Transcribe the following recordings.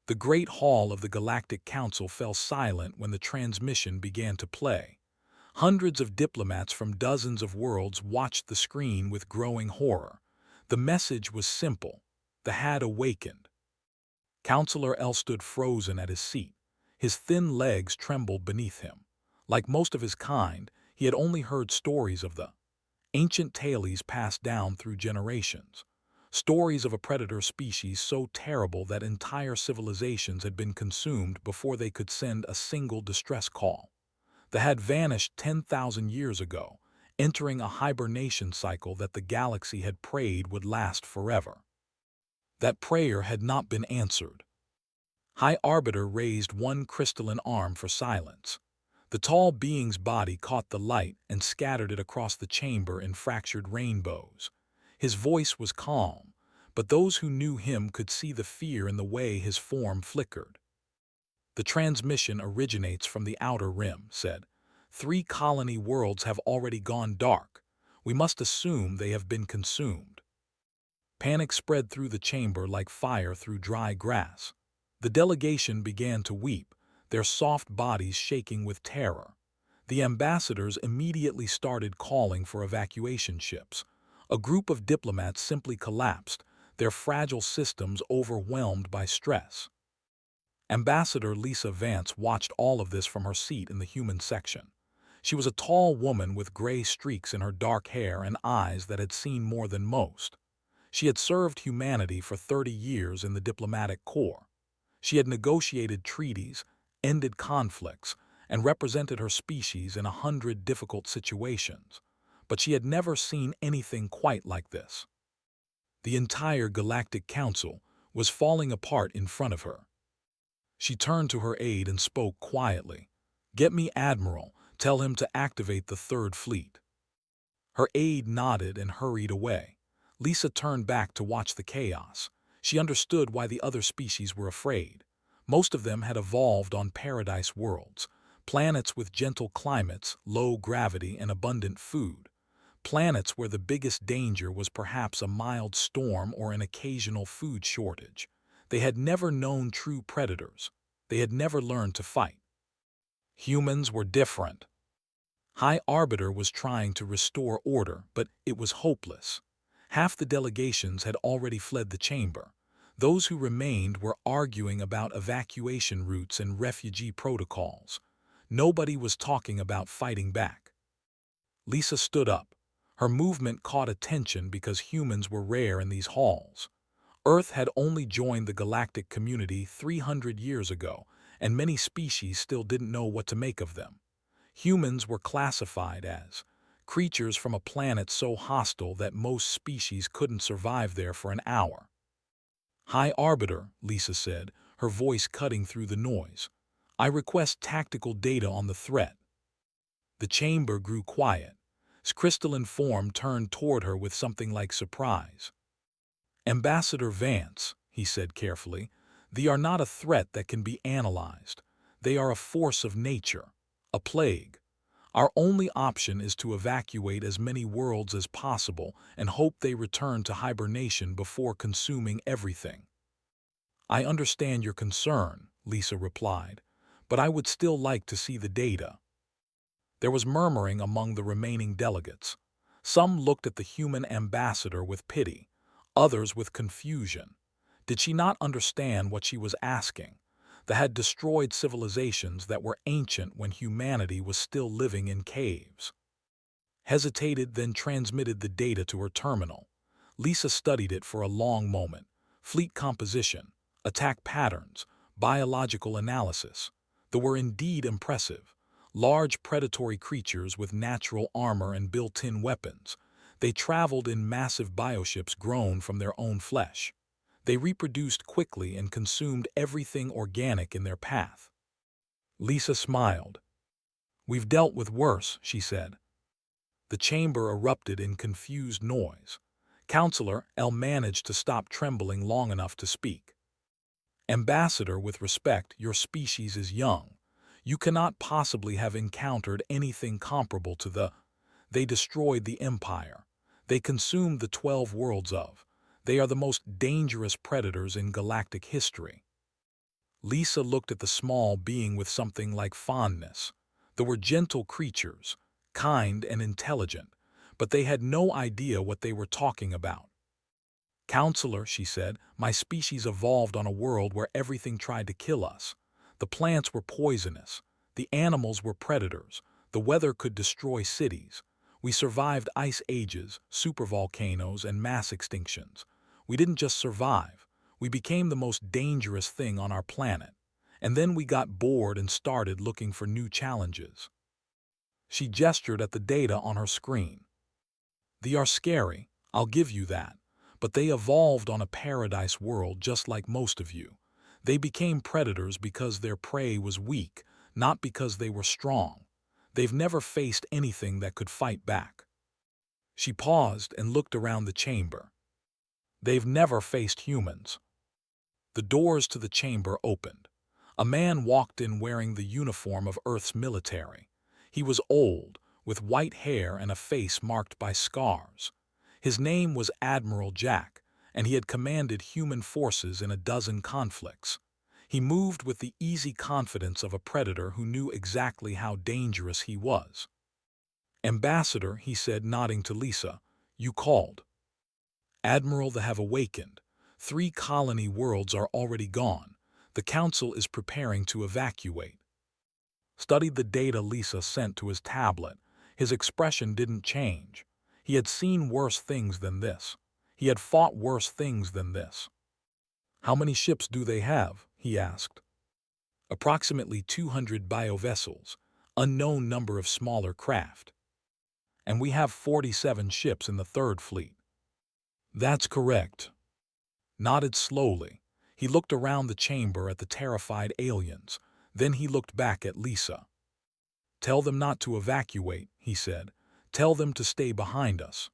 The great hall of the Galactic Council fell silent when the transmission began to play. Hundreds of diplomats from dozens of worlds watched the screen with growing horror. The message was simple. The had awakened. Counselor L stood frozen at his seat. His thin legs trembled beneath him. Like most of his kind, he had only heard stories of the ancient tales passed down through generations. Stories of a predator species so terrible that entire civilizations had been consumed before they could send a single distress call. They had vanished 10,000 years ago, entering a hibernation cycle that the galaxy had prayed would last forever. That prayer had not been answered. High Arbiter raised one crystalline arm for silence. The tall being's body caught the light and scattered it across the chamber in fractured rainbows. His voice was calm, but those who knew him could see the fear in the way his form flickered. The transmission originates from the outer rim, said. 3 colony worlds have already gone dark. We must assume they have been consumed. Panic spread through the chamber like fire through dry grass. The delegation began to weep, their soft bodies shaking with terror. The ambassadors immediately started calling for evacuation ships. A group of diplomats simply collapsed, their fragile systems overwhelmed by stress. Ambassador Lisa Vance watched all of this from her seat in the human section. She was a tall woman with gray streaks in her dark hair and eyes that had seen more than most. She had served humanity for 30 years in the diplomatic corps. She had negotiated treaties, ended conflicts, and represented her species in 100 difficult situations. But she had never seen anything quite like this. The entire Galactic Council was falling apart in front of her. She turned to her aide and spoke quietly. "Get me Admiral. Tell him to activate the Third Fleet." Her aide nodded and hurried away. Lisa turned back to watch the chaos. She understood why the other species were afraid. Most of them had evolved on paradise worlds, planets with gentle climates, low gravity, and abundant food. Planets where the biggest danger was perhaps a mild storm or an occasional food shortage. They had never known true predators. They had never learned to fight. Humans were different. High Arbiter was trying to restore order, but it was hopeless. Half the delegations had already fled the chamber. Those who remained were arguing about evacuation routes and refugee protocols. Nobody was talking about fighting back. Lisa stood up. Her movement caught attention because humans were rare in these halls. Earth had only joined the galactic community 300 years ago, and many species still didn't know what to make of them. Humans were classified as creatures from a planet so hostile that most species couldn't survive there for an hour. "High Arbiter," Lisa said, her voice cutting through the noise. "I request tactical data on the threat." The chamber grew quiet. His crystalline form turned toward her with something like surprise. "Ambassador Vance," he said carefully, "they are not a threat that can be analyzed. They are a force of nature, a plague. Our only option is to evacuate as many worlds as possible and hope they return to hibernation before consuming everything." "I understand your concern," Lisa replied, "but I would still like to see the data." There was murmuring among the remaining delegates. Some looked at the human ambassador with pity, others with confusion. Did she not understand what she was asking? They had destroyed civilizations that were ancient when humanity was still living in caves. Hesitated, then transmitted the data to her terminal. Lisa studied it for a long moment. Fleet composition, attack patterns, biological analysis. They were indeed impressive. Large predatory creatures with natural armor and built-in weapons. They traveled in massive bioships grown from their own flesh. They reproduced quickly and consumed everything organic in their path. Lisa smiled. "We've dealt with worse," she said. The chamber erupted in confused noise. Counselor L managed to stop trembling long enough to speak. "Ambassador, with respect, your species is young. You cannot possibly have encountered anything comparable to the. They destroyed the Empire. They consumed the 12 worlds of. They are the most dangerous predators in galactic history." Lisa looked at the small being with something like fondness. They were gentle creatures, kind and intelligent, but they had no idea what they were talking about. "Counselor," she said, "my species evolved on a world where everything tried to kill us. The plants were poisonous. The animals were predators. The weather could destroy cities. We survived ice ages, supervolcanoes, and mass extinctions. We didn't just survive. We became the most dangerous thing on our planet. And then we got bored and started looking for new challenges." She gestured at the data on her screen. "They are scary, I'll give you that. But they evolved on a paradise world just like most of you. They became predators because their prey was weak, not because they were strong. They've never faced anything that could fight back." She paused and looked around the chamber. "They've never faced humans." The doors to the chamber opened. A man walked in wearing the uniform of Earth's military. He was old, with white hair and a face marked by scars. His name was Admiral Jack, and he had commanded human forces in a dozen conflicts. He moved with the easy confidence of a predator who knew exactly how dangerous he was. "Ambassador," he said, nodding to Lisa, "you called." "Admiral, they have awakened. 3 colony worlds are already gone. The Council is preparing to evacuate." Studied the data Lisa sent to his tablet. His expression didn't change. He had seen worse things than this. He had fought worse things than this. "How many ships do they have?" he asked. "Approximately 200 biovessels, unknown number of smaller craft. And we have 47 ships in the Third Fleet." "That's correct." Nodded slowly. He looked around the chamber at the terrified aliens. Then he looked back at Lisa. "Tell them not to evacuate," he said. "Tell them to stay behind us."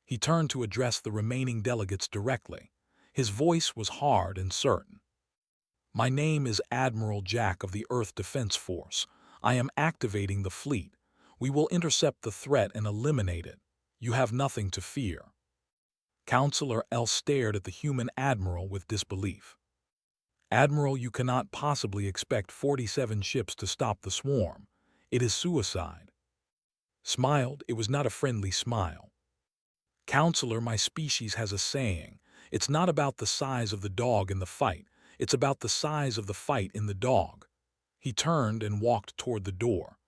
He turned to address the remaining delegates directly. His voice was hard and certain. "My name is Admiral Jack of the Earth Defense Force. I am activating the fleet. We will intercept the threat and eliminate it. You have nothing to fear." Counselor L stared at the human admiral with disbelief. "Admiral, you cannot possibly expect 47 ships to stop the swarm. It is suicide." Smiled. It was not a friendly smile. "Counselor, my species has a saying. It's not about the size of the dog in the fight. It's about the size of the fight in the dog." He turned and walked toward the door.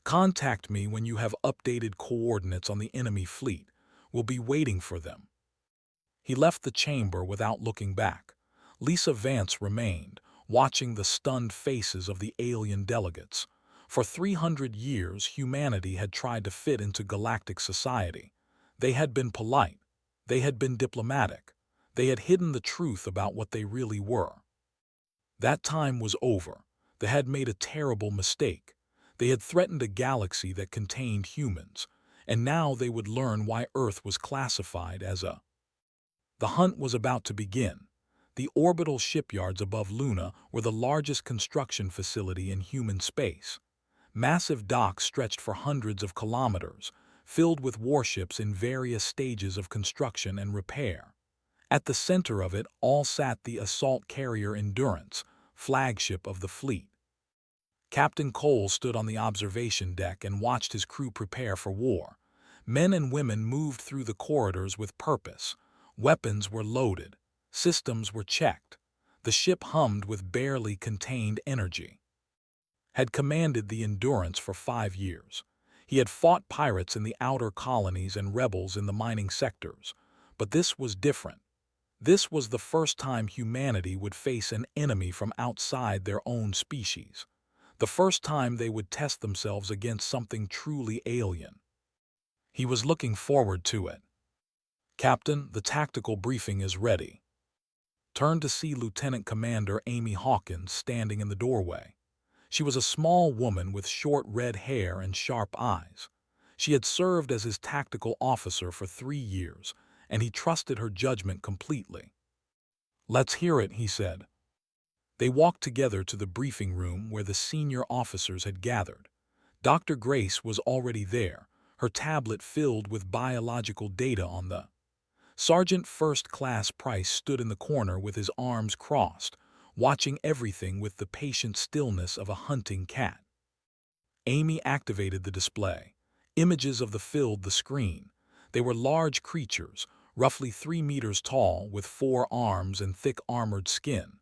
"Contact me when you have updated coordinates on the enemy fleet. We'll be waiting for them." He left the chamber without looking back. Lisa Vance remained, watching the stunned faces of the alien delegates. For 300 years, humanity had tried to fit into galactic society. They had been polite. They had been diplomatic. They had hidden the truth about what they really were. That time was over. They had made a terrible mistake. They had threatened a galaxy that contained humans, and now they would learn why Earth was classified as a... The hunt was about to begin. The orbital shipyards above Luna were the largest construction facility in human space. Massive docks stretched for hundreds of kilometers, filled with warships in various stages of construction and repair. At the center of it all sat the assault carrier Endurance, flagship of the fleet. Captain Cole stood on the observation deck and watched his crew prepare for war. Men and women moved through the corridors with purpose. Weapons were loaded. Systems were checked. The ship hummed with barely contained energy. Had commanded the Endurance for 5 years. He had fought pirates in the outer colonies and rebels in the mining sectors. But this was different. This was the first time humanity would face an enemy from outside their own species. The first time they would test themselves against something truly alien. He was looking forward to it. "Captain, the tactical briefing is ready." Turned to see Lieutenant Commander Amy Hawkins standing in the doorway. She was a small woman with short red hair and sharp eyes. She had served as his tactical officer for 3 years, and he trusted her judgment completely. "Let's hear it," he said. They walked together to the briefing room where the senior officers had gathered. Dr. Grace was already there, her tablet filled with biological data on the... Sergeant First Class Price stood in the corner with his arms crossed, watching everything with the patient stillness of a hunting cat. Amy activated the display. Images of the filled the screen. They were large creatures, roughly 3 meters tall, with 4 arms and thick armored skin.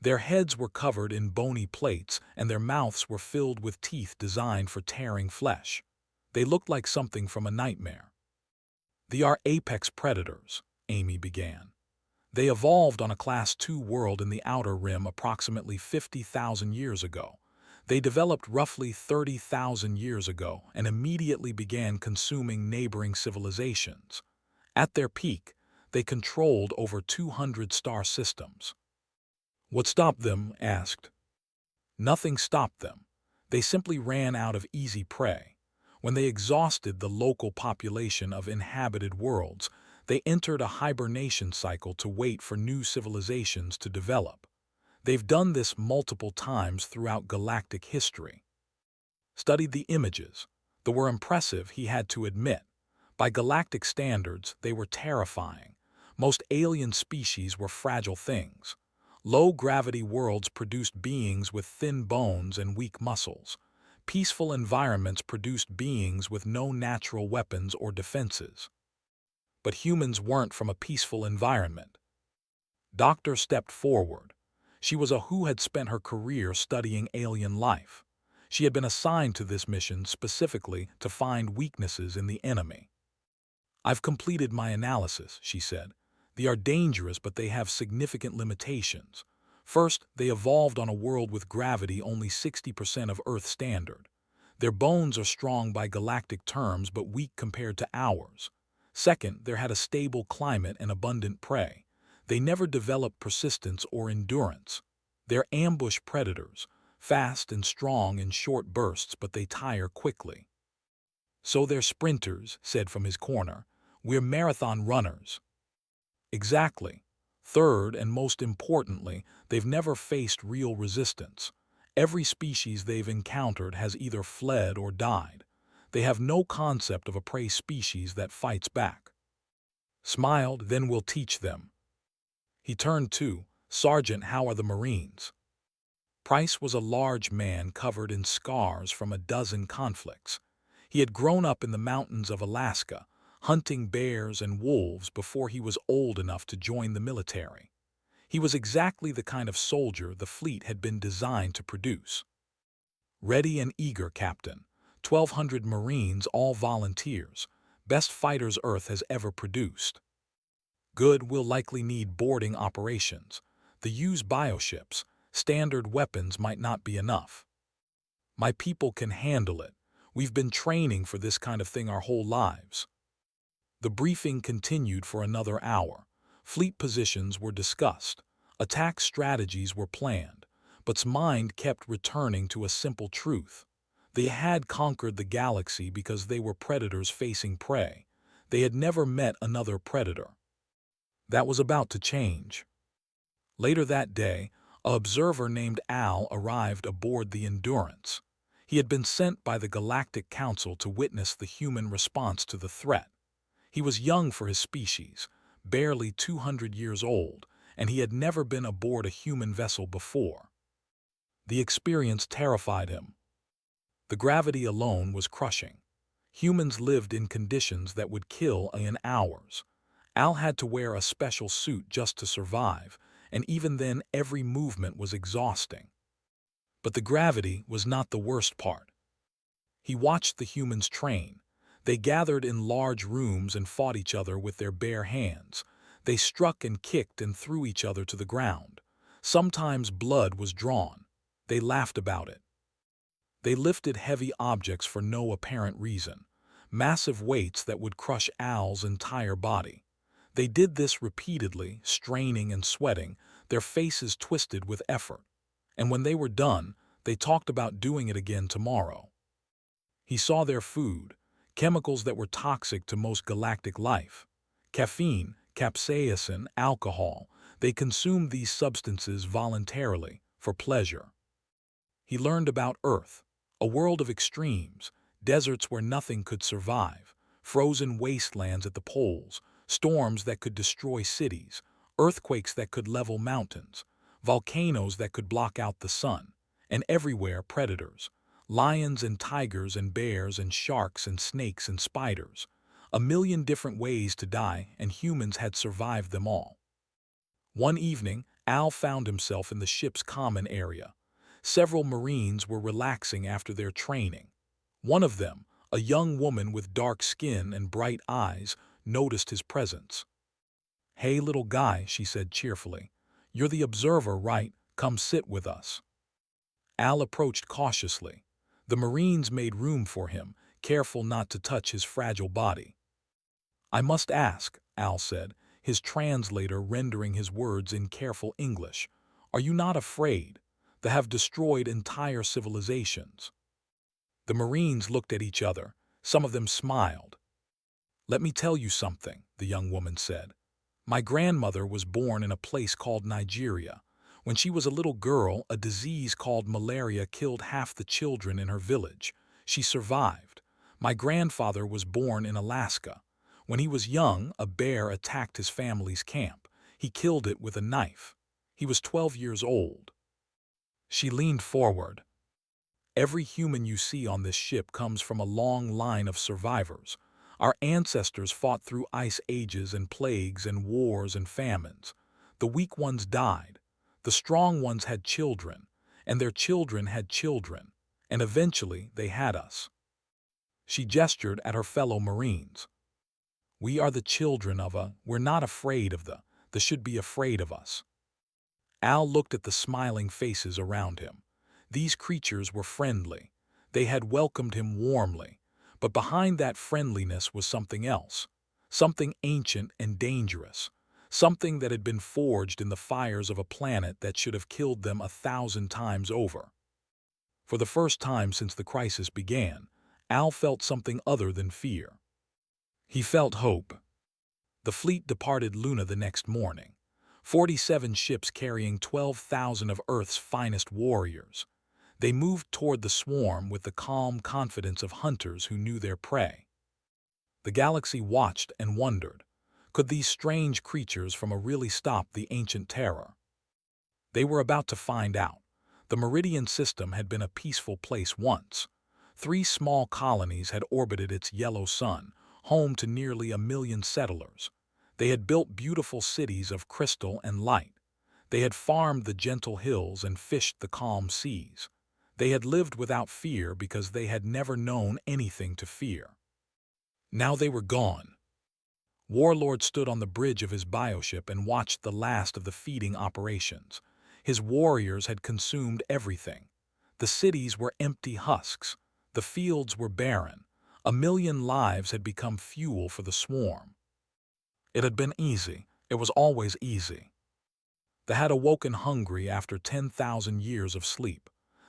Their heads were covered in bony plates, and their mouths were filled with teeth designed for tearing flesh. They looked like something from a nightmare. "They are apex predators," Amy began. "They evolved on a Class II world in the Outer Rim approximately 50,000 years ago. They developed roughly 30,000 years ago and immediately began consuming neighboring civilizations. At their peak, they controlled over 200 star systems." "What stopped them?" asked. "Nothing stopped them. They simply ran out of easy prey. When they exhausted the local population of inhabited worlds, they entered a hibernation cycle to wait for new civilizations to develop. They've done this multiple times throughout galactic history." Studied the images. They were impressive, he had to admit. By galactic standards, they were terrifying. Most alien species were fragile things. Low-gravity worlds produced beings with thin bones and weak muscles. Peaceful environments produced beings with no natural weapons or defenses. But humans weren't from a peaceful environment. Doctor stepped forward. She was a who had spent her career studying alien life. She had been assigned to this mission specifically to find weaknesses in the enemy. "I've completed my analysis," she said. "They are dangerous, but they have significant limitations. First, they evolved on a world with gravity only 60% of Earth standard. Their bones are strong by galactic terms but weak compared to ours. Second, they had a stable climate and abundant prey. They never developed persistence or endurance. They're ambush predators, fast and strong in short bursts, but they tire quickly." "So they're sprinters," said from his corner. "We're marathon runners." "Exactly. Third, and most importantly, they've never faced real resistance. Every species they've encountered has either fled or died. They have no concept of a prey species that fights back." Smiled, "Then we'll teach them." He turned to, "Sergeant, how are the Marines?" Price was a large man covered in scars from a dozen conflicts. He had grown up in the mountains of Alaska, hunting bears and wolves before he was old enough to join the military. He was exactly the kind of soldier the fleet had been designed to produce. "Ready and eager, Captain. 1,200 Marines, all volunteers. Best fighters Earth has ever produced." "Good, we'll likely need boarding operations. They use bioships. Standard weapons might not be enough." "My people can handle it. We've been training for this kind of thing our whole lives." The briefing continued for another hour. Fleet positions were discussed. Attack strategies were planned. But's mind kept returning to a simple truth. They had conquered the galaxy because they were predators facing prey. They had never met another predator. That was about to change. Later that day, an observer named Al arrived aboard the Endurance. He had been sent by the Galactic Council to witness the human response to the threat. He was young for his species, barely 200 years old, and he had never been aboard a human vessel before. The experience terrified him. The gravity alone was crushing. Humans lived in conditions that would kill in hours. Al had to wear a special suit just to survive, and even then every movement was exhausting. But the gravity was not the worst part. He watched the humans train. They gathered in large rooms and fought each other with their bare hands. They struck and kicked and threw each other to the ground. Sometimes blood was drawn. They laughed about it. They lifted heavy objects for no apparent reason, massive weights that would crush Al's entire body. They did this repeatedly, straining and sweating, their faces twisted with effort. And when they were done, they talked about doing it again tomorrow. He saw their food, chemicals that were toxic to most galactic life. Caffeine, capsaicin, alcohol. They consumed these substances voluntarily, for pleasure. He learned about Earth, a world of extremes, deserts where nothing could survive, frozen wastelands at the poles, storms that could destroy cities, earthquakes that could level mountains, volcanoes that could block out the sun, and everywhere predators, lions and tigers and bears and sharks and snakes and spiders. A million different ways to die, and humans had survived them all. One evening, Al found himself in the ship's common area. Several Marines were relaxing after their training. One of them, a young woman with dark skin and bright eyes, noticed his presence. "Hey, little guy," she said cheerfully. "You're the observer, right? Come sit with us." Al approached cautiously. The Marines made room for him, careful not to touch his fragile body. "I must ask," Al said, his translator rendering his words in careful English, "are you not afraid? They have destroyed entire civilizations." The Marines looked at each other. Some of them smiled. "Let me tell you something," the young woman said. "My grandmother was born in a place called Nigeria. When she was a little girl, a disease called malaria killed half the children in her village. She survived. My grandfather was born in Alaska. When he was young, a bear attacked his family's camp. He killed it with a knife. He was 12 years old." She leaned forward. "Every human you see on this ship comes from a long line of survivors. Our ancestors fought through ice ages and plagues and wars and famines. The weak ones died. The strong ones had children, and their children had children, and eventually they had us." She gestured at her fellow Marines. "We are the children of we're not afraid of the should be afraid of us." Al looked at the smiling faces around him. These creatures were friendly. They had welcomed him warmly. But behind that friendliness was something else. Something ancient and dangerous. Something that had been forged in the fires of a planet that should have killed them 1,000 times over. For the first time since the crisis began, Al felt something other than fear. He felt hope. The fleet departed Luna the next morning. 47 ships carrying 12,000 of Earth's finest warriors. They moved toward the swarm with the calm confidence of hunters who knew their prey. The galaxy watched and wondered. Could these strange creatures from really stop the ancient terror? They were about to find out. The Meridian system had been a peaceful place once. 3 small colonies had orbited its yellow sun, home to nearly 1 million settlers. They had built beautiful cities of crystal and light. They had farmed the gentle hills and fished the calm seas. They had lived without fear because they had never known anything to fear. Now they were gone. Warlord stood on the bridge of his bioship and watched the last of the feeding operations. His warriors had consumed everything. The cities were empty husks. The fields were barren. 1 million lives had become fuel for the swarm. It had been easy. It was always easy. They had awoken hungry after 10,000 years of sleep.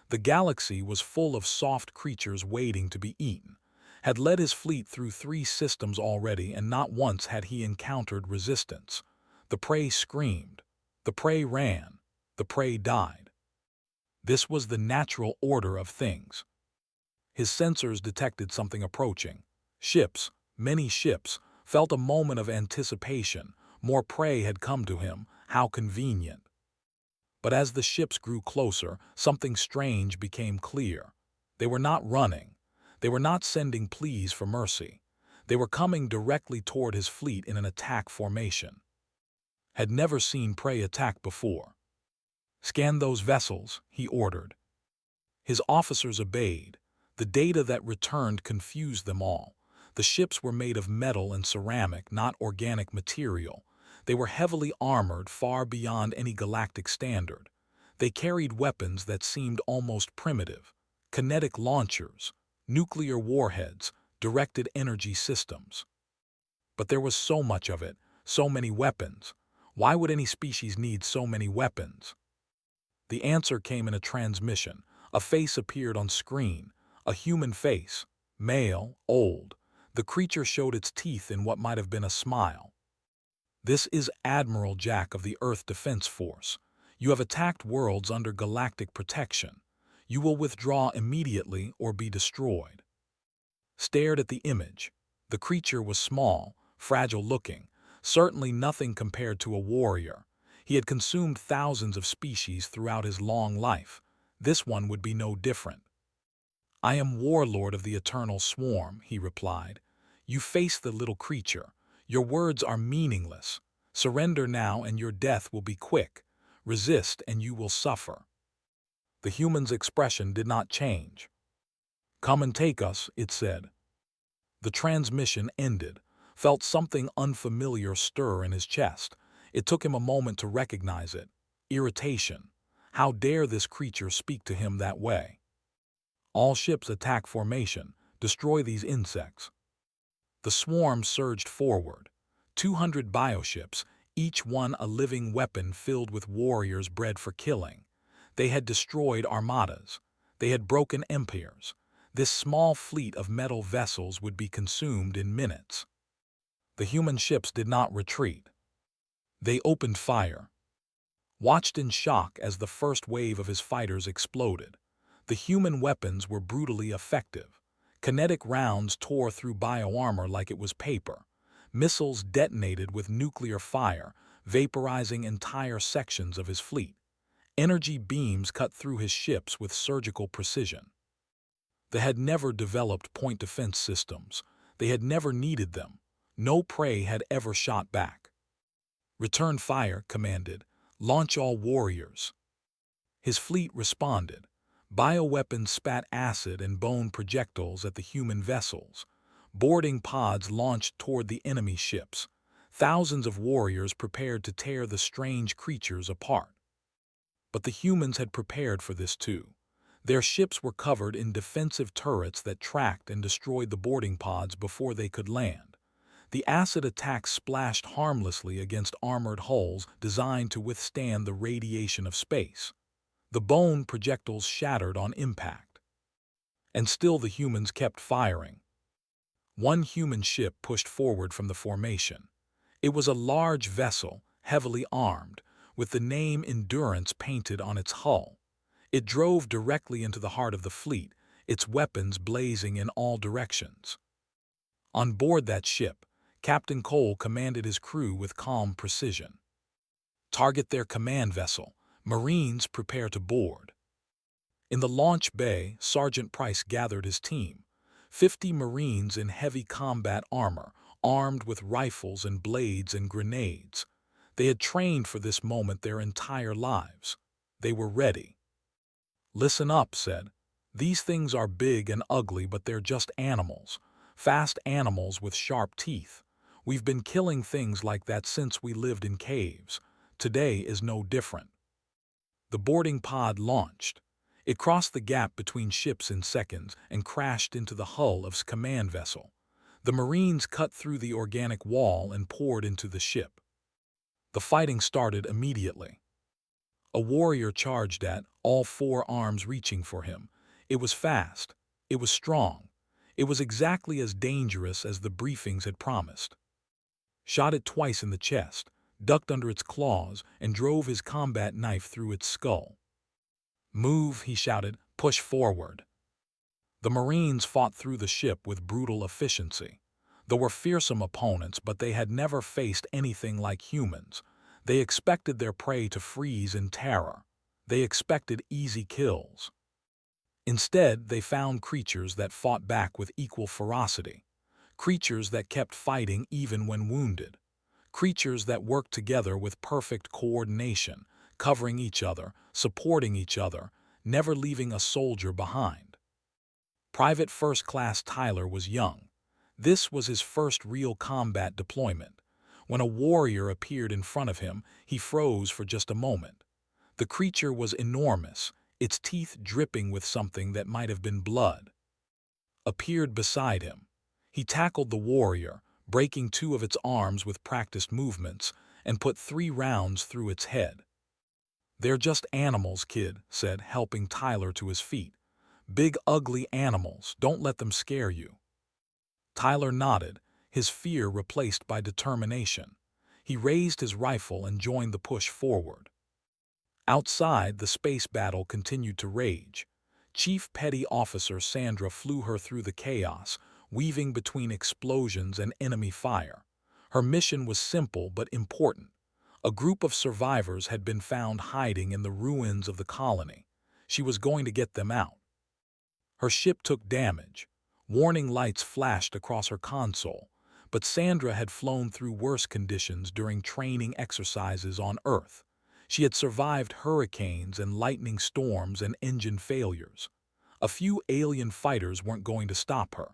The galaxy was full of soft creatures waiting to be eaten. Had led his fleet through 3 systems already, and not once had he encountered resistance. The prey screamed. The prey ran. The prey died. This was the natural order of things. His sensors detected something approaching. Ships, many ships, felt a moment of anticipation. More prey had come to him. How convenient. But as the ships grew closer, something strange became clear. They were not running. They were not sending pleas for mercy. They were coming directly toward his fleet in an attack formation. Had never seen prey attack before. "Scan those vessels," he ordered. His officers obeyed. The data that returned confused them all. The ships were made of metal and ceramic, not organic material. They were heavily armored far beyond any galactic standard. They carried weapons that seemed almost primitive. Kinetic launchers, nuclear warheads, directed energy systems. But there was so much of it, so many weapons. Why would any species need so many weapons? The answer came in a transmission. A face appeared on screen. A human face. Male, old. The creature showed its teeth in what might have been a smile. "This is Admiral Jack of the Earth Defense Force. You have attacked worlds under galactic protection. You will withdraw immediately or be destroyed." Stared at the image. The creature was small, fragile-looking, certainly nothing compared to a warrior. He had consumed thousands of species throughout his long life. This one would be no different. "I am warlord of the eternal swarm," he replied. "You face the little creature. Your words are meaningless. Surrender now and your death will be quick. Resist and you will suffer." The human's expression did not change. "Come and take us," it said. The transmission ended, felt something unfamiliar stir in his chest. It took him a moment to recognize it. Irritation. How dare this creature speak to him that way? "All ships attack formation. Destroy these insects." The swarm surged forward. 200 bioships, each one a living weapon filled with warriors bred for killing. They had destroyed armadas. They had broken empires. This small fleet of metal vessels would be consumed in minutes. The human ships did not retreat. They opened fire. Watched in shock as the first wave of his fighters exploded. The human weapons were brutally effective. Kinetic rounds tore through bioarmor like it was paper. Missiles detonated with nuclear fire, vaporizing entire sections of his fleet. Energy beams cut through his ships with surgical precision. They had never developed point defense systems. They had never needed them. No prey had ever shot back. "Return fire," commanded. "Launch all warriors." His fleet responded. Bioweapons spat acid and bone projectiles at the human vessels. Boarding pods launched toward the enemy ships. Thousands of warriors prepared to tear the strange creatures apart. But the humans had prepared for this too. Their ships were covered in defensive turrets that tracked and destroyed the boarding pods before they could land. The acid attacks splashed harmlessly against armored hulls designed to withstand the radiation of space. The bone projectiles shattered on impact. And still the humans kept firing. One human ship pushed forward from the formation. It was a large vessel, heavily armed, with the name Endurance painted on its hull. It drove directly into the heart of the fleet, its weapons blazing in all directions. On board that ship, Captain Cole commanded his crew with calm precision. "Target their command vessel. Marines prepare to board." In the launch bay, Sergeant Price gathered his team. 50 Marines in heavy combat armor, armed with rifles and blades and grenades. They had trained for this moment their entire lives. They were ready. "Listen up," said. "These things are big and ugly, but they're just animals. Fast animals with sharp teeth. We've been killing things like that since we lived in caves. Today is no different." The boarding pod launched. It crossed the gap between ships in seconds and crashed into the hull of its command vessel. The Marines cut through the organic wall and poured into the ship. The fighting started immediately. A warrior charged at, all four arms reaching for him. It was fast. It was strong. It was exactly as dangerous as the briefings had promised. Shot it twice in the chest, ducked under its claws, and drove his combat knife through its skull. "Move," he shouted. "Push forward." The Marines fought through the ship with brutal efficiency. They were fearsome opponents, but they had never faced anything like humans. They expected their prey to freeze in terror. They expected easy kills. Instead, they found creatures that fought back with equal ferocity. Creatures that kept fighting even when wounded. Creatures that worked together with perfect coordination, covering each other, supporting each other, never leaving a soldier behind. Private First Class Tyler was young. This was his first real combat deployment. When a warrior appeared in front of him, he froze for just a moment. The creature was enormous, its teeth dripping with something that might have been blood. Appeared beside him. He tackled the warrior, breaking 2 of its arms with practiced movements, and put 3 rounds through its head. "They're just animals, kid," said, helping Tyler to his feet. "Big, ugly animals. Don't let them scare you." Tyler nodded, his fear replaced by determination. He raised his rifle and joined the push forward. Outside, the space battle continued to rage. Chief Petty Officer Sandra flew her through the chaos, weaving between explosions and enemy fire. Her mission was simple but important. A group of survivors had been found hiding in the ruins of the colony. She was going to get them out. Her ship took damage. Warning lights flashed across her console, but Sandra had flown through worse conditions during training exercises on Earth. She had survived hurricanes and lightning storms and engine failures. A few alien fighters weren't going to stop her.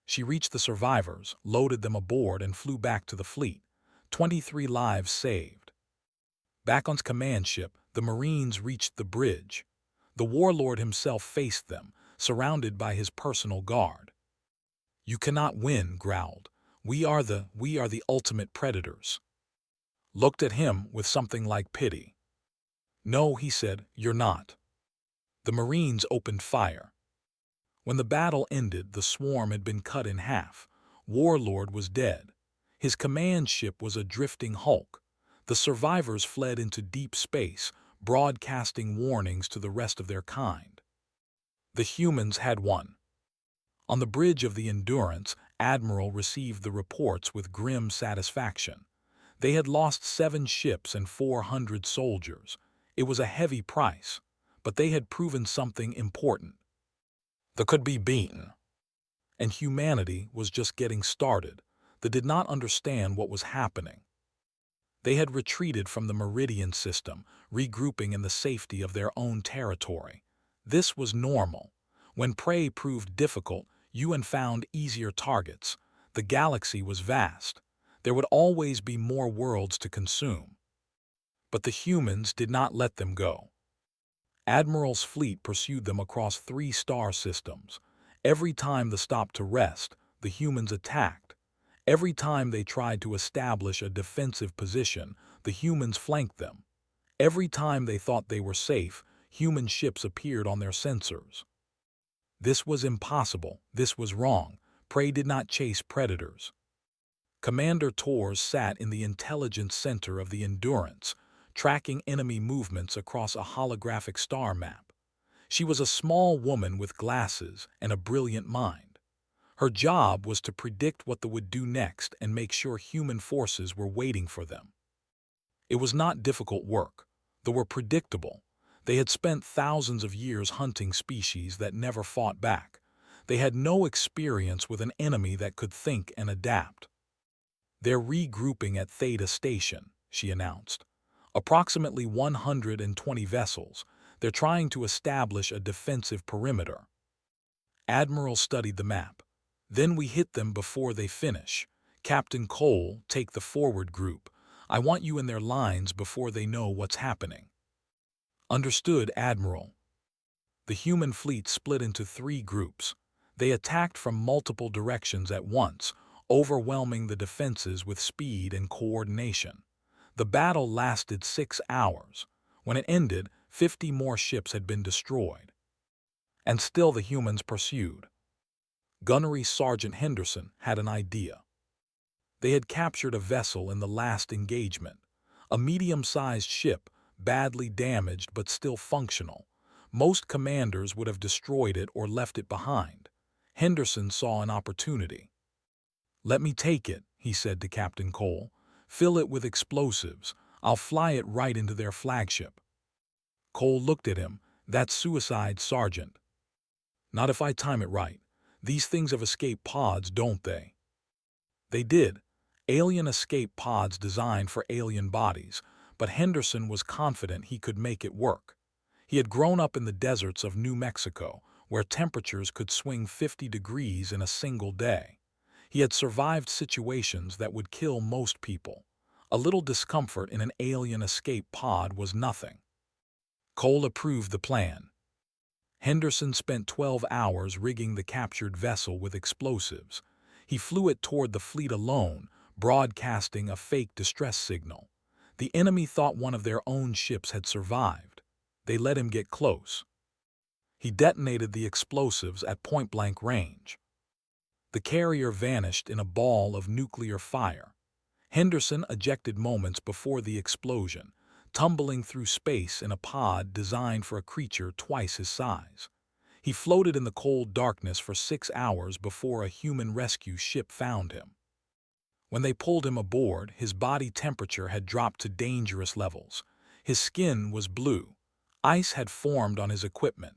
She reached the survivors, loaded them aboard, and flew back to the fleet. 23 lives saved. Back on command ship, the Marines reached the bridge. The warlord himself faced them, surrounded by his personal guard. "You cannot win," growled. We are the ultimate predators." Looked at him with something like pity. "No," he said, "you're not." The Marines opened fire. When the battle ended, the swarm had been cut in half. Warlord was dead. His command ship was a drifting hulk. The survivors fled into deep space, broadcasting warnings to the rest of their kind. The humans had won. On the bridge of the Endurance, Admiral received the reports with grim satisfaction. They had lost 7 ships and 400 soldiers. It was a heavy price, but they had proven something important. They could be beaten. And humanity was just getting started. They did not understand what was happening. They had retreated from the Meridian system, regrouping in the safety of their own territory. This was normal. When prey proved difficult, UN found easier targets. The galaxy was vast. There would always be more worlds to consume. But the humans did not let them go. Admiral's fleet pursued them across 3 star systems. Every time they stopped to rest, the humans attacked. Every time they tried to establish a defensive position, the humans flanked them. Every time they thought they were safe, human ships appeared on their sensors. This was impossible. This was wrong. Prey did not chase predators. Commander Torres sat in the intelligence center of the Endurance, tracking enemy movements across a holographic star map. She was a small woman with glasses and a brilliant mind. Her job was to predict what they would do next and make sure human forces were waiting for them. It was not difficult work. They were predictable. They had spent thousands of years hunting species that never fought back. They had no experience with an enemy that could think and adapt. "They're regrouping at Theta Station," she announced. "Approximately 120 vessels. They're trying to establish a defensive perimeter." Admiral studied the map. "Then we hit them before they finish. Captain Cole, take the forward group. I want you in their lines before they know what's happening." "Understood, Admiral." The human fleet split into 3 groups. They attacked from multiple directions at once, overwhelming the defenses with speed and coordination. The battle lasted 6 hours. When it ended, 50 more ships had been destroyed. And still the humans pursued. Gunnery Sergeant Henderson had an idea. They had captured a vessel in the last engagement, a medium-sized ship, badly damaged but still functional. Most commanders would have destroyed it or left it behind. Henderson saw an opportunity. "Let me take it," he said to Captain Cole. "Fill it with explosives. I'll fly it right into their flagship." Cole looked at him. "That's suicide, Sergeant." "Not if I time it right. These things have escape pods, don't they?" They did. Alien escape pods designed for alien bodies, but Henderson was confident he could make it work. He had grown up in the deserts of New Mexico, where temperatures could swing 50 degrees in a single day. He had survived situations that would kill most people. A little discomfort in an alien escape pod was nothing. Cole approved the plan. Henderson spent 12 hours rigging the captured vessel with explosives. He flew it toward the fleet alone, broadcasting a fake distress signal. The enemy thought one of their own ships had survived. They let him get close. He detonated the explosives at point-blank range. The carrier vanished in a ball of nuclear fire. Henderson ejected moments before the explosion, tumbling through space in a pod designed for a creature twice his size. He floated in the cold darkness for 6 hours before a human rescue ship found him. When they pulled him aboard, his body temperature had dropped to dangerous levels. His skin was blue. Ice had formed on his equipment.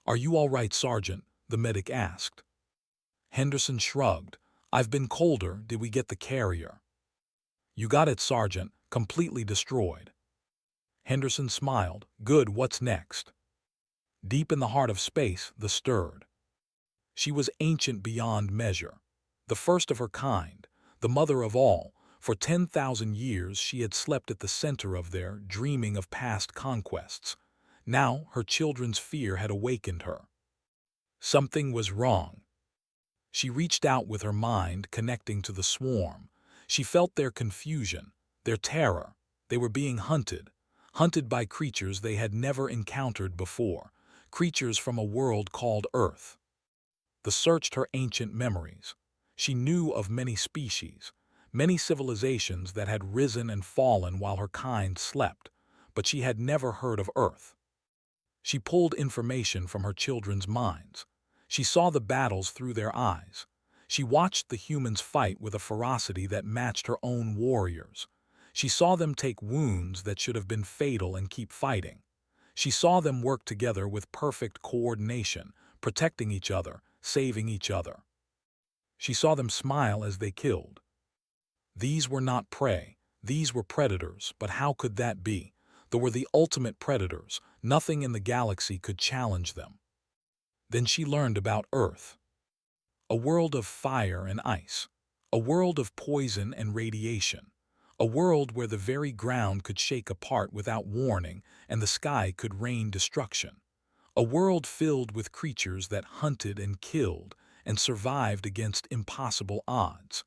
"Are you all right, Sergeant?" the medic asked. Henderson shrugged. "I've been colder. Did we get the carrier?" "You got it, Sergeant. Completely destroyed." Henderson smiled. "Good, what's next?" Deep in the heart of space, the stirred. She was ancient beyond measure, the first of her kind, the mother of all. For 10,000 years she had slept at the center of there, dreaming of past conquests. Now her children's fear had awakened her. Something was wrong. She reached out with her mind, connecting to the swarm. She felt their confusion, their terror. They were being hunted by creatures they had never encountered before, creatures from a world called Earth. This searched her ancient memories. She knew of many species, many civilizations that had risen and fallen while her kind slept, but she had never heard of Earth. She pulled information from her children's minds. She saw the battles through their eyes. She watched the humans fight with a ferocity that matched her own warriors. She saw them take wounds that should have been fatal and keep fighting. She saw them work together with perfect coordination, protecting each other, saving each other. She saw them smile as they killed. These were not prey. These were predators, but how could that be? They were the ultimate predators. Nothing in the galaxy could challenge them. Then she learned about Earth. A world of fire and ice. A world of poison and radiation. A world where the very ground could shake apart without warning and the sky could rain destruction. A world filled with creatures that hunted and killed and survived against impossible odds.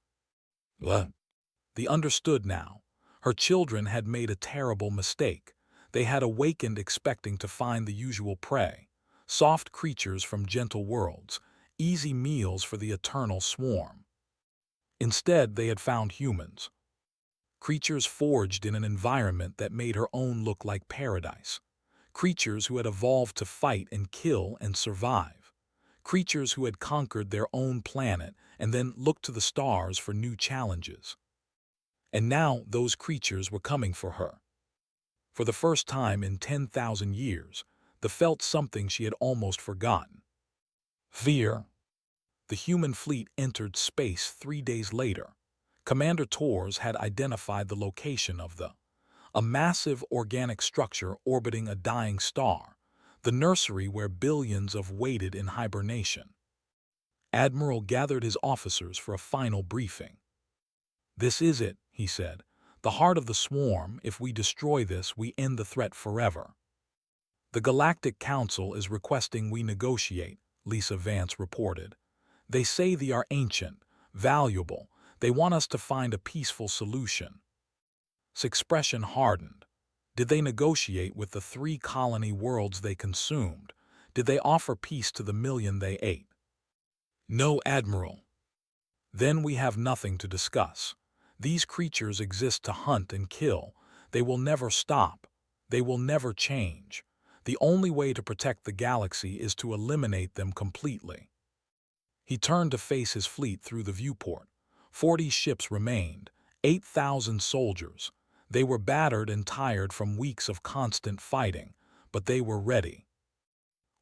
They understood now. Her children had made a terrible mistake. They had awakened expecting to find the usual prey, soft creatures from gentle worlds, easy meals for the eternal swarm. Instead, they had found humans, creatures forged in an environment that made her own look like paradise, creatures who had evolved to fight and kill and survive, creatures who had conquered their own planet and then looked to the stars for new challenges. And now those creatures were coming for her. For the first time in 10,000 years, they felt something she had almost forgotten. Fear. The human fleet entered space 3 days later. Commander Torres had identified the location of a massive organic structure orbiting a dying star, the nursery where billions of waited in hibernation. Admiral gathered his officers for a final briefing. "This is it," he said. "The heart of the swarm. If we destroy this, we end the threat forever." "The Galactic Council is requesting we negotiate," Lisa Vance reported. "They say they are ancient, valuable. They want us to find a peaceful solution." His expression hardened. Did they negotiate with the 3 colony worlds they consumed? Did they offer peace to the million they ate? "No, Admiral." "Then we have nothing to discuss. These creatures exist to hunt and kill. They will never stop. They will never change. The only way to protect the galaxy is to eliminate them completely." He turned to face his fleet through the viewport. 40 ships remained, 8,000 soldiers. They were battered and tired from weeks of constant fighting, but they were ready.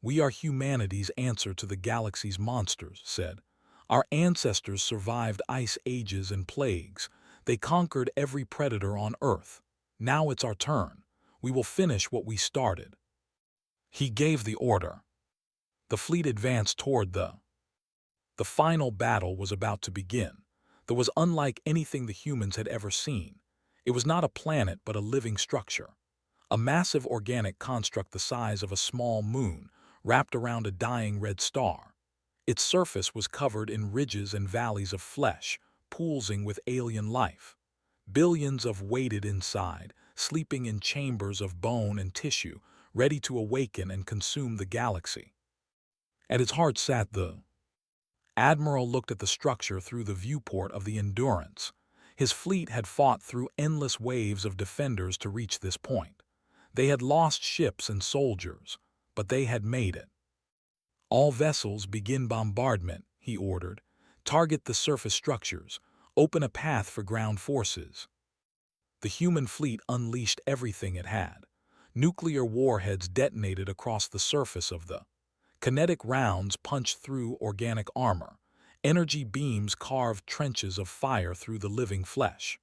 "We are humanity's answer to the galaxy's monsters," said. "Our ancestors survived ice ages and plagues. They conquered every predator on Earth. Now it's our turn. We will finish what we started." He gave the order. The fleet advanced toward the final battle was about to begin. That was unlike anything the humans had ever seen. It was not a planet but a living structure. A massive organic construct the size of a small moon, wrapped around a dying red star. Its surface was covered in ridges and valleys of flesh, pulsing with alien life. Billions of waited inside, sleeping in chambers of bone and tissue, ready to awaken and consume the galaxy. At its heart sat the Admiral looked at the structure through the viewport of the Endurance. His fleet had fought through endless waves of defenders to reach this point. They had lost ships and soldiers, but they had made it. "All vessels begin bombardment," he ordered. "Target the surface structures. open a path for ground forces. The human fleet unleashed everything it had. Nuclear warheads detonated across the surface of the kinetic rounds punched through organic armor. Energy beams carved trenches of fire through the living flesh.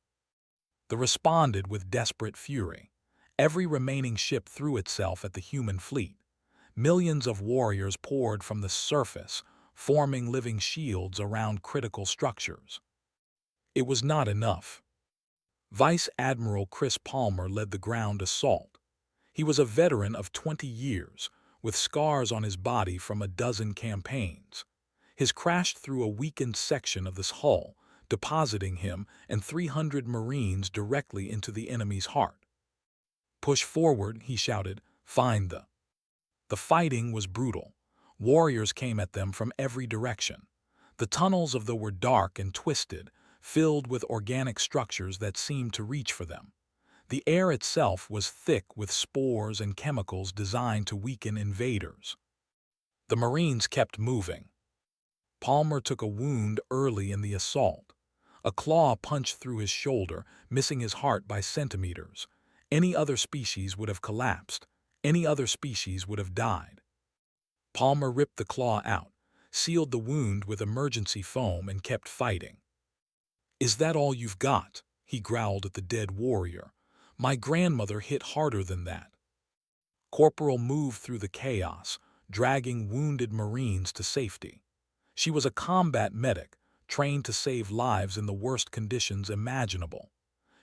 They responded with desperate fury. Every remaining ship threw itself at the human fleet. Millions of warriors poured from the surface, forming living shields around critical structures. It was not enough. Vice Admiral Chris Palmer led the ground assault. He was a veteran of 20 years, with scars on his body from a dozen campaigns. His crashed through a weakened section of this hull, depositing him and 300 Marines directly into the enemy's heart. "Push forward," he shouted. "Find the—" The fighting was brutal. Warriors came at them from every direction. The tunnels of them were dark and twisted, filled with organic structures that seemed to reach for them. The air itself was thick with spores and chemicals designed to weaken invaders. The Marines kept moving. Palmer took a wound early in the assault. A claw punched through his shoulder, missing his heart by centimeters. Any other species would have collapsed. Any other species would have died. Palmer ripped the claw out, sealed the wound with emergency foam, and kept fighting. "Is that all you've got?" he growled at the dead warrior. "My grandmother hit harder than that." Corporal moved through the chaos, dragging wounded Marines to safety. She was a combat medic, trained to save lives in the worst conditions imaginable.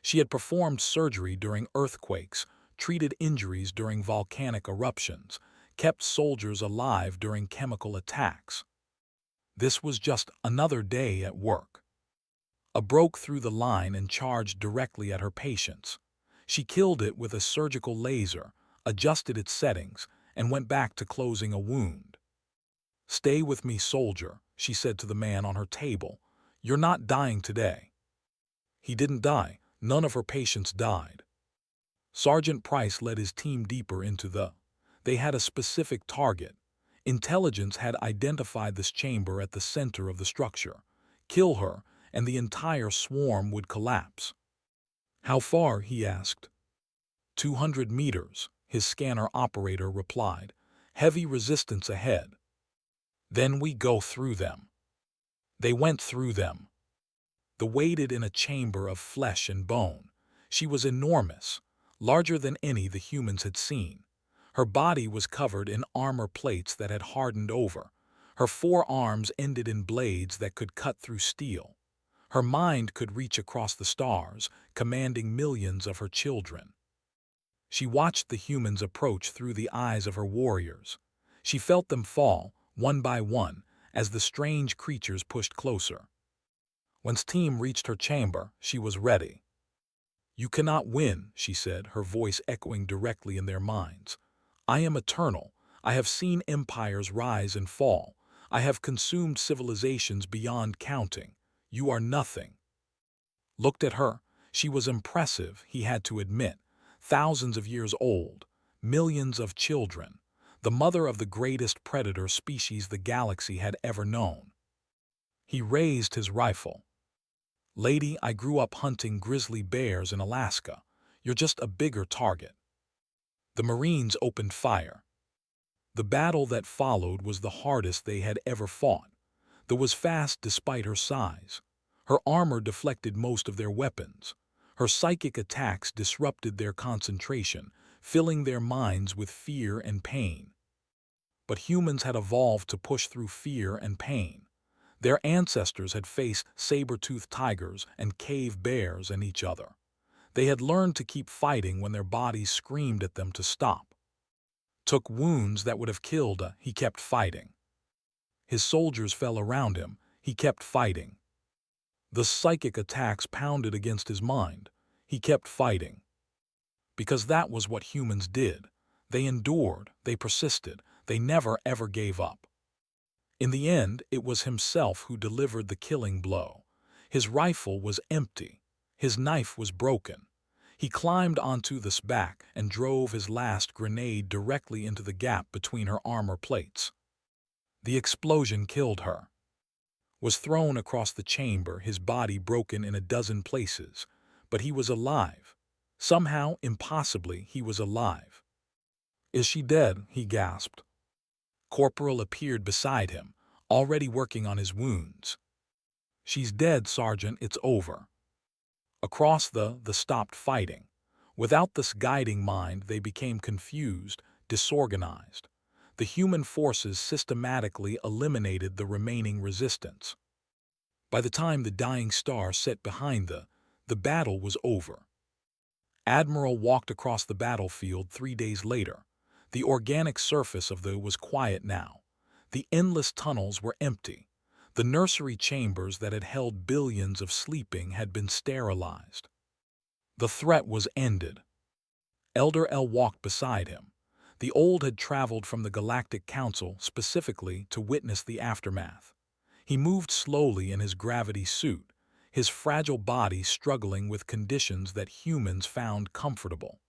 She had performed surgery during earthquakes, treated injuries during volcanic eruptions, kept soldiers alive during chemical attacks. This was just another day at work. A broke through the line and charged directly at her patients. She killed it with a surgical laser, adjusted its settings, and went back to closing a wound. "Stay with me, soldier," she said to the man on her table. "You're not dying today." He didn't die. None of her patients died. Sergeant Price led his team deeper into the— They had a specific target. Intelligence had identified this chamber at the center of the structure. Kill her, and the entire swarm would collapse. "How far?" he asked. 200 meters, his scanner operator replied. "Heavy resistance ahead." "Then we go through them." They went through them. They waited in a chamber of flesh and bone. She was enormous, larger than any the humans had seen. Her body was covered in armor plates that had hardened over. Her forearms ended in blades that could cut through steel. Her mind could reach across the stars, commanding millions of her children. She watched the humans approach through the eyes of her warriors. She felt them fall, one by one, as the strange creatures pushed closer. Once team reached her chamber, she was ready. "You cannot win," she said, her voice echoing directly in their minds. "I am eternal. I have seen empires rise and fall. I have consumed civilizations beyond counting. You are nothing." Looked at her. She was impressive, he had to admit. Thousands of years old, millions of children, the mother of the greatest predator species the galaxy had ever known. He raised his rifle. "Lady, I grew up hunting grizzly bears in Alaska. You're just a bigger target." The Marines opened fire. The battle that followed was the hardest they had ever fought. It was fast despite her size. Her armor deflected most of their weapons. Her psychic attacks disrupted their concentration, filling their minds with fear and pain. But humans had evolved to push through fear and pain. Their ancestors had faced saber-toothed tigers and cave bears and each other. They had learned to keep fighting when their bodies screamed at them to stop. Took wounds that would have killed, he kept fighting. His soldiers fell around him, he kept fighting. The psychic attacks pounded against his mind, he kept fighting. Because that was what humans did. They endured, they persisted, they never ever gave up. In the end, it was himself who delivered the killing blow. His rifle was empty. His knife was broken. He climbed onto this back and drove his last grenade directly into the gap between her armor plates. The explosion killed her. was thrown across the chamber, his body broken in a dozen places. But he was alive. Somehow, impossibly, he was alive. "Is she dead?" he gasped. Corporal appeared beside him, already working on his wounds. "She's dead, Sergeant, it's over." Across the stopped fighting. Without this guiding mind, they became confused, disorganized. The human forces systematically eliminated the remaining resistance. By the time the dying star set behind the battle was over. Admiral walked across the battlefield 3 days later. The organic surface of the was quiet now. The endless tunnels were empty. The nursery chambers that had held billions of sleeping had been sterilized. The threat was ended. Elder L walked beside him. The old had traveled from the Galactic Council specifically to witness the aftermath. He moved slowly in his gravity suit, his fragile body struggling with conditions that humans found comfortable.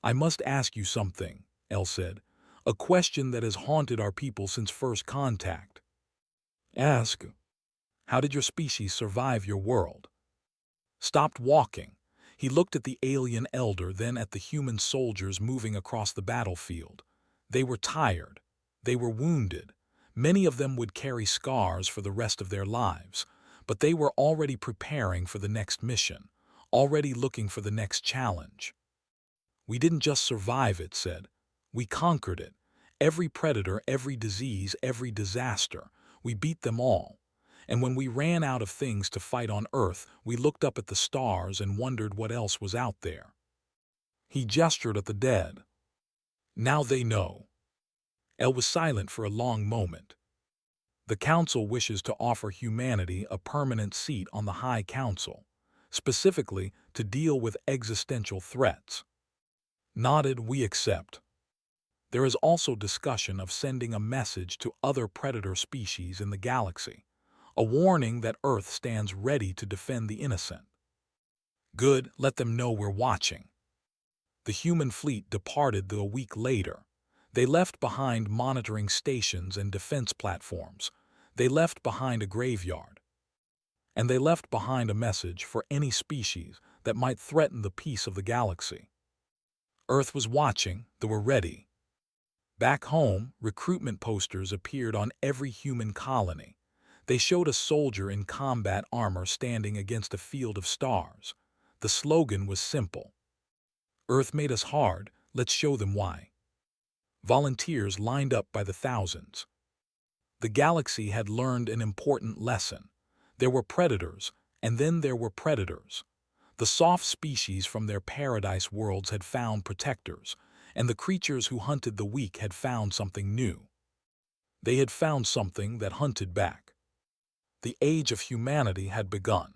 "I must ask you something," El said, "a question that has haunted our people since first contact." "Ask." "How did your species survive your world?" Stopped walking. He looked at the alien elder, then at the human soldiers moving across the battlefield. They were tired. They were wounded. Many of them would carry scars for the rest of their lives, but they were already preparing for the next mission, already looking for the next challenge. "We didn't just survive it," said. "We conquered it. Every predator, every disease, every disaster. We beat them all. And when we ran out of things to fight on Earth, we looked up at the stars and wondered what else was out there." He gestured at the dead. "Now they know." El was silent for a long moment. "The Council wishes to offer humanity a permanent seat on the High Council, specifically to deal with existential threats." Nodded, "We accept." There is also discussion of sending a message to other predator species in the galaxy, a warning that Earth stands ready to defend the innocent. "Good, let them know we're watching." The human fleet departed a week later. They left behind monitoring stations and defense platforms. They left behind a graveyard. And they left behind a message for any species that might threaten the peace of the galaxy. Earth was watching, they were ready. Back home, recruitment posters appeared on every human colony. They showed a soldier in combat armor standing against a field of stars. The slogan was simple: "Earth made us hard, let's show them why." Volunteers lined up by the thousands. The galaxy had learned an important lesson. There were predators, and then there were predators. The soft species from their paradise worlds had found protectors, and the creatures who hunted the weak had found something new. They had found something that hunted back. The age of humanity had begun.